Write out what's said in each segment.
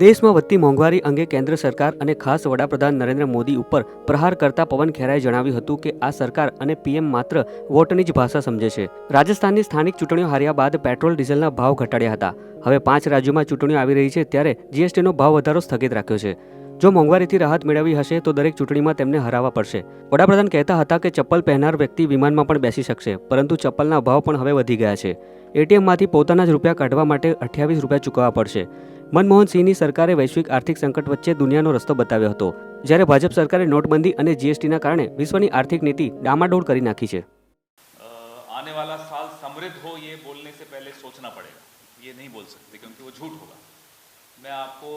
દેશમાં વધતી મોંઘવારી અંગે કેન્દ્ર સરકાર અને ખાસ વડાપ્રધાન નરેન્દ્ર મોદી ઉપર પ્રહાર કરતા પવન ખેરાએ જણાવ્યું હતું કે આ સરકાર અને પીએમ માત્ર વોટની જ ભાષા સમજે છે। રાજસ્થાનની સ્થાનિક ચૂંટણીઓ હાર્યા બાદ પેટ્રોલ ડીઝલના ભાવ ઘટાડ્યા હતા। હવે 5 રાજ્યોમાં ચૂંટણીઓ આવી રહી છે ત્યારે જીએસટીનો ભાવ વધારો સ્થગિત રાખ્યો છે। જો મોંઘવારીથી રાહત મેળવવી હશે તો દરેક ચૂંટણીમાં તેમને હરાવવા પડશે। વડાપ્રધાન કહેતા હતા કે ચપ્પલ પહેરનાર વ્યક્તિ વિમાનમાં પણ બેસી શકશે, પરંતુ ચપ્પલના ભાવ પણ હવે વધી ગયા છે। એટીએમમાંથી પોતાના જ રૂપિયા કાઢવા માટે 28 રૂપિયા ચૂકવવા પડશે। मनमोहन सिंहनी सरकारे वैश्विक आर्थिक संकट वच्चे दुनियानो रस्तो बताव्यो हतो, ज्यारे भाजप सरकारे नोटबंदी अने जीएसटीना कारणे विश्वनी आर्थिक नीति डामाडोल करी नाखी छे। आने वाला साल समृद्ध हो ये बोलने से पहले सोचना पड़ेगा, ये नहीं बोल सकते क्योंकि वो झूठ होगा। मैं आपको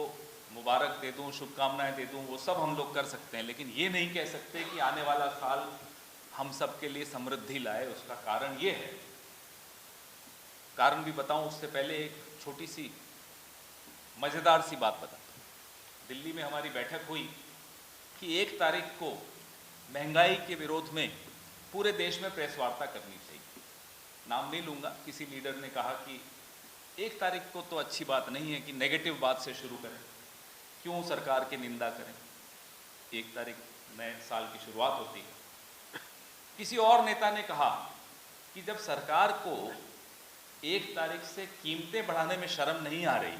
मुबारक दे दूं, शुभकामनाएं दे दूं, वो सब हम लोग कर सकते हैं, लेकिन ये नहीं कह सकते कि आने वाला साल हम सब के लिए समृद्धि लाए। उसका कारण ये है, कारण भी बताऊं उससे पहले एक छोटी सी मज़ेदार सी बात बताता हूं। दिल्ली में हमारी बैठक हुई कि 1 तारीख को महंगाई के विरोध में पूरे देश में प्रेस वार्ता करनी चाहिए। नाम नहीं लूंगा, किसी लीडर ने कहा कि 1 तारीख को तो अच्छी बात नहीं है कि नेगेटिव बात से शुरू करें, क्यों सरकार की निंदा करें, 1 तारीख नए साल की शुरुआत होती है। किसी और नेता ने कहा कि जब सरकार को 1 तारीख से कीमतें बढ़ाने में शर्म नहीं आ रही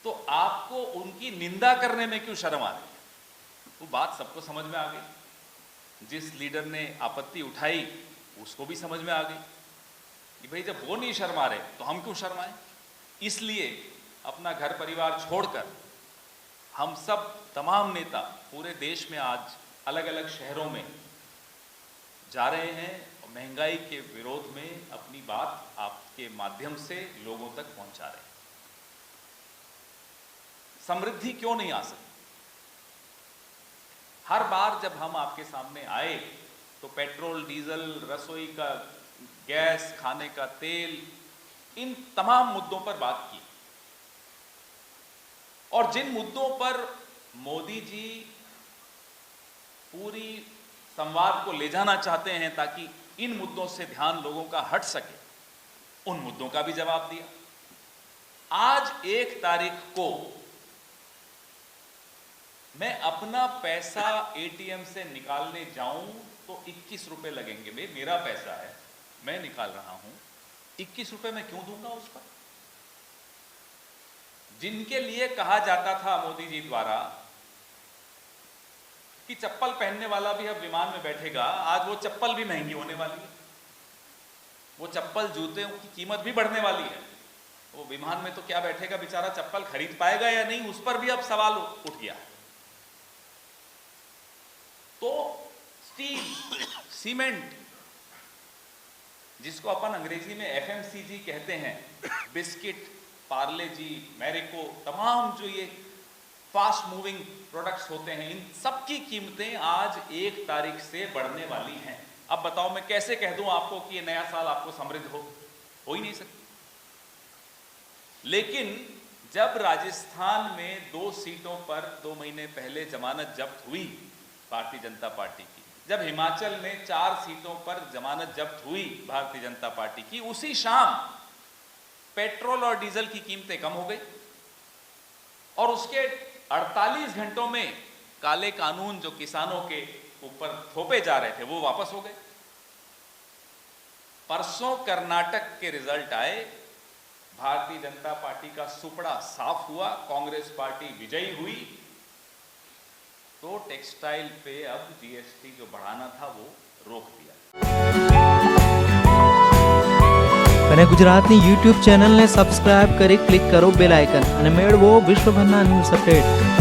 तो आपको उनकी निंदा करने में क्यों शर्म आ रही है। वो बात सबको समझ में आ गई। जिस लीडर ने आपत्ति उठाई उसको भी समझ में आ गई कि भाई जब वो नहीं शर्मा रहे तो हम क्यों शर्माएं। इसलिए अपना घर परिवार छोड़कर हम सब तमाम नेता पूरे देश में आज अलग अलग शहरों में जा रहे हैं और महंगाई के विरोध में अपनी बात आपके माध्यम से लोगों तक पहुंचा रहे हैं। समृद्धि क्यों नहीं आ सकती। हर बार जब हम आपके सामने आए तो पेट्रोल, डीजल, रसोई का गैस, खाने का तेल, इन तमाम मुद्दों पर बात की। और जिन मुद्दों पर मोदी जी पूरी संवाद को ले जाना चाहते हैं ताकि इन मुद्दों से ध्यान लोगों का हट सके, उन मुद्दों का भी जवाब दिया। आज 1 तारीख को मैं अपना पैसा एटीएम से निकालने जाऊं तो 21 रुपए लगेंगे। भाई मेरा पैसा है, मैं निकाल रहा हूं, 21 रुपए मैं क्यों दूंगा उस पर। जिनके लिए कहा जाता था मोदी जी द्वारा कि चप्पल पहनने वाला भी अब विमान में बैठेगा, आज वो चप्पल भी महंगी होने वाली है। वो चप्पल, जूते की कीमत भी बढ़ने वाली है। वो विमान में तो क्या बैठेगा बेचारा, चप्पल खरीद पाएगा या नहीं, उस पर भी अब सवाल उठ गया है। तो स्टील, सीमेंट, जिसको अपन अंग्रेजी में एफएमसीजी कहते हैं, बिस्किट, पार्ले जी, मैरिको, तमाम जो ये फास्ट मूविंग प्रोडक्ट्स होते हैं, इन सब की कीमतें आज 1 तारीख से बढ़ने वाली हैं। अब बताओ मैं कैसे कह दूं आपको कि ये नया साल आपको समृद्ध हो ही नहीं सकती। लेकिन जब राजस्थान में 2 सीटों पर 2 महीने पहले जमानत जब्त हुई भारतीय जनता पार्टी की, जब हिमाचल में 4 सीटों पर जमानत जब्त हुई भारतीय जनता पार्टी की, उसी शाम पेट्रोल और डीजल की कीमतें कम हो गई और उसके 48 घंटों में काले कानून जो किसानों के ऊपर थोपे जा रहे थे वो वापस हो गए। परसों कर्नाटक के रिजल्ट आए, भारतीय जनता पार्टी का सुपड़ा साफ हुआ, कांग्रेस पार्टी विजयी हुई। तो टेक्सटाइल पे अब जीएसटी जो बढ़ाना था वो रोक दिया। અને ગુજરાતની YouTube ચેનલને સબસ્ક્રાઇબ કરી ક્લિક કરો બેલ આઇકન અને મેળવો વિશ્વભરના ન્યૂઝ અપડેટ।